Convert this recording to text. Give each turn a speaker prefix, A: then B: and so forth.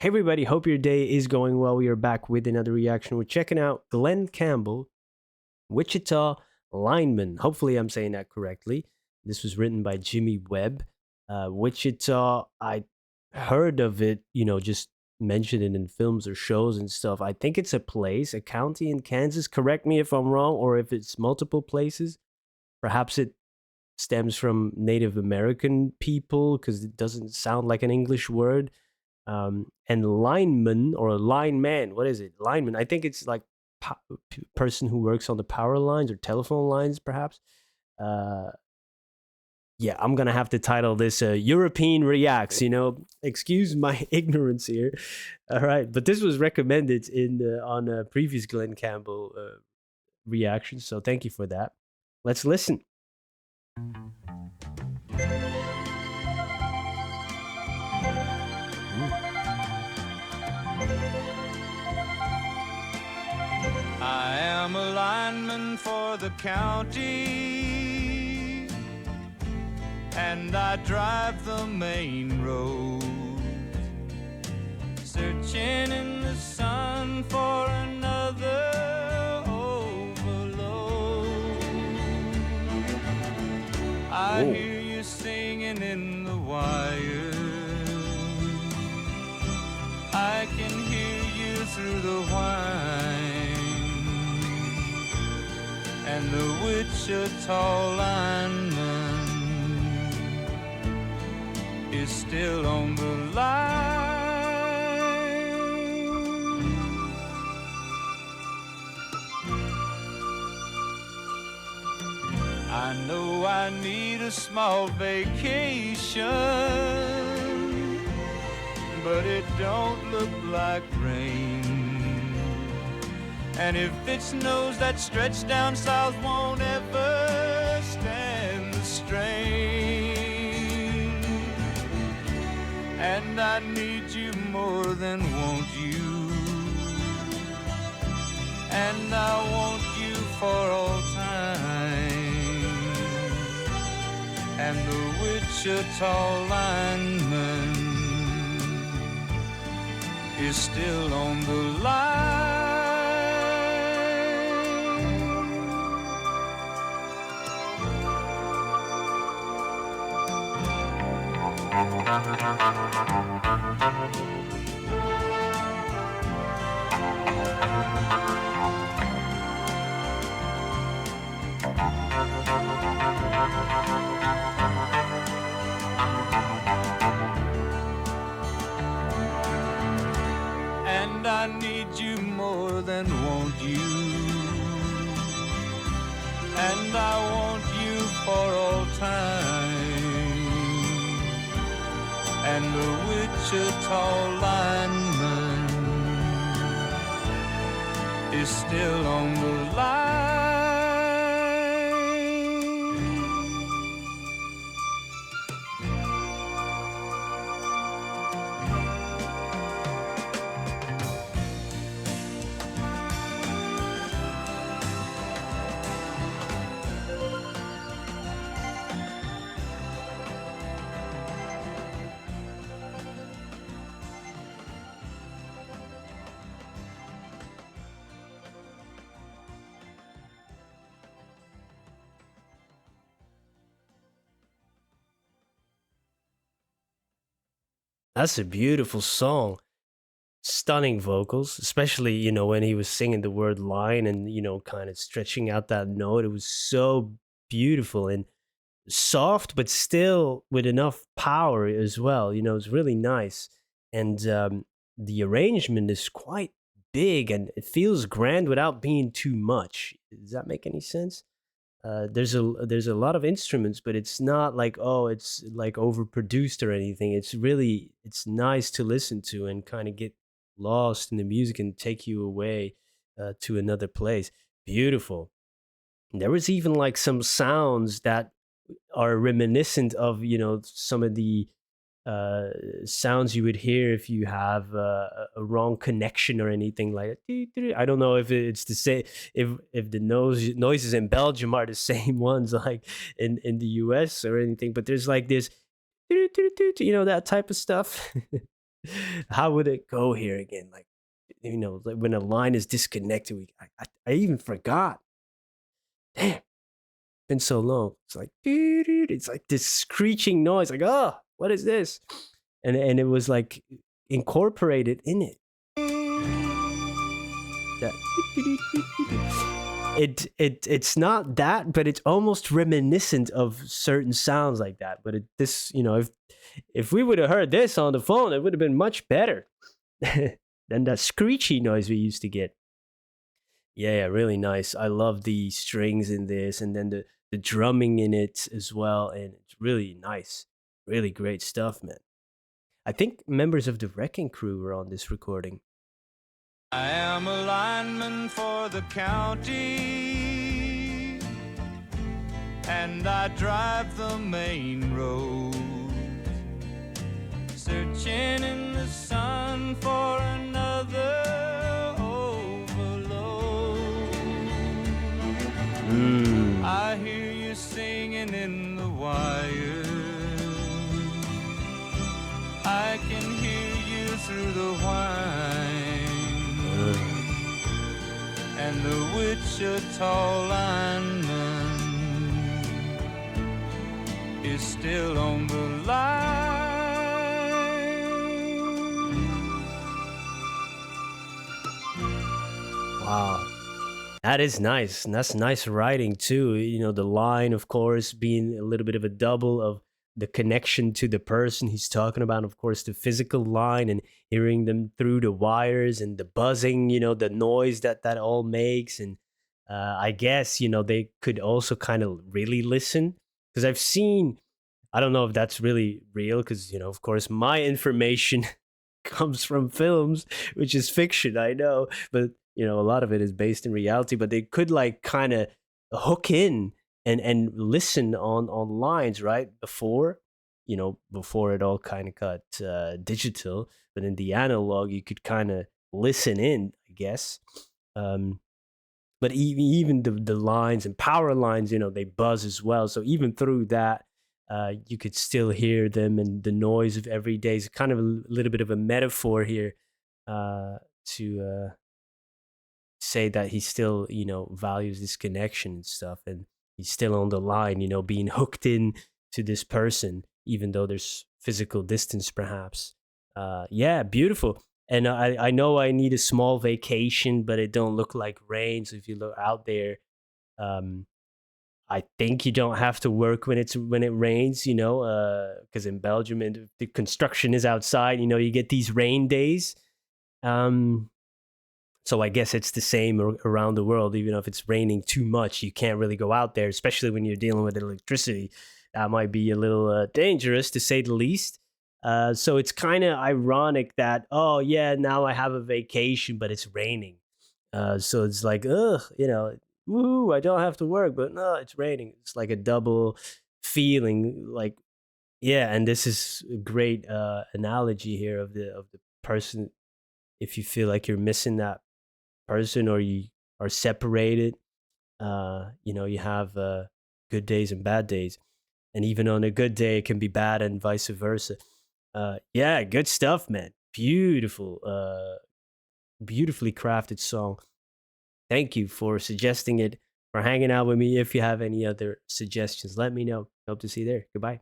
A: Hey everybody, hope your day is going well. We are back with another reaction. We're checking out Glen Campbell, Wichita Lineman. Hopefully, I'm saying that correctly. This was written by Jimmy Webb. Wichita, I heard of it, just mentioned it in films or shows and stuff. I think it's a place, a county in Kansas. Correct me if I'm wrong, or if it's multiple places. Perhaps it stems from Native American people because it doesn't sound like an English word. And lineman or lineman, what is it? Lineman. I think it's like person who works on the power lines or telephone lines, perhaps. Uh, yeah, I'm gonna have to title this "European Reacts." Excuse my ignorance here. All right, but this was recommended in on a previous Glen Campbell reaction, so thank you for that. Let's listen.
B: I am a lineman for the county, and I drive the main road, searching in the sun for another overload. I
A: Whoa.
B: hear you singing in the wire, I can hear you through the whine, and the Wichita lineman is still on the line. I know I need a small vacation, but it don't look like rain. And if it snows, that stretch down south won't ever stand the strain. And I need you more than want you, and I want you for all time. And the Wichita lineman is still on the line. And I need you more than want you, and I want you for all time. And the Wichita lineman is still on the line.
A: That's a beautiful song. Stunning vocals, especially, when he was singing the word line and, kind of stretching out that note. It was so beautiful and soft, but still with enough power as well. It's really nice. And the arrangement is quite big and it feels grand without being too much. Does that make any sense? There's a lot of instruments, but it's not like, oh, it's like overproduced or anything. It's nice to listen to and kind of get lost in the music and take you away to another place. Beautiful. There was even like some sounds that are reminiscent of some of the sounds you would hear if you have a wrong connection or anything like that. I don't know if it's the same, if the noises in Belgium are the same ones like in the US or anything, but there's like this, that type of stuff. How would it go here again? Like, like when a line is disconnected, I even forgot. Damn, been so long. It's like, it's like this screeching noise. Like, oh, what is this? And it was like incorporated in it. That it's not that, but it's almost reminiscent of certain sounds like that. But this, if we would have heard this on the phone, it would have been much better than that screechy noise we used to get. Yeah, yeah, really nice. I love the strings in this, and then the drumming in it as well, and it's really nice. Really great stuff, man. I think members of the Wrecking Crew were on this recording.
B: I am a lineman for the county, and I drive the main road, searching in the sun for another overload. I hear you singing in the wire, I can hear you through the whine, and the Wichita lineman is still on the line.
A: Wow. That is nice. And that's nice writing too. The line, of course, being a little bit of a double of the connection to the person he's talking about. Of course, the physical line and hearing them through the wires and the buzzing, the noise that all makes. And I guess, they could also kind of really listen because I've seen, I don't know if that's really real because, of course, my information comes from films, which is fiction, I know, but a lot of it is based in reality. But they could like kind of hook in and listen on lines right before it all kind of got digital. But in the analog, you could kind of listen in, I guess. Um, but even the lines and power lines, they buzz as well. So even through that, you could still hear them and the noise of every day is kind of a little bit of a metaphor here to say that he still values this connection and stuff, and he's still on the line, being hooked in to this person even though there's physical distance perhaps. Yeah, beautiful. And I know I need a small vacation, but it don't look like rain. So if you look out there, um I think you don't have to work when it rains, because in Belgium and the construction is outside. You get these rain days. Um, so I guess it's the same around the world. Even if it's raining too much, you can't really go out there, especially when you're dealing with electricity. That might be a little dangerous, to say the least. So it's kind of ironic that, oh yeah, now I have a vacation, but it's raining. So it's like, ugh, woo, I don't have to work, but no, it's raining. It's like a double feeling. Like, yeah, and this is a great analogy here of the person. If you feel like you're missing that person or you are separated, you have good days and bad days, and even on a good day, it can be bad, and vice versa. Yeah, good stuff, man. Beautiful, beautifully crafted song. Thank you for suggesting it, for hanging out with me. If you have any other suggestions, let me know. Hope to see you there. Goodbye.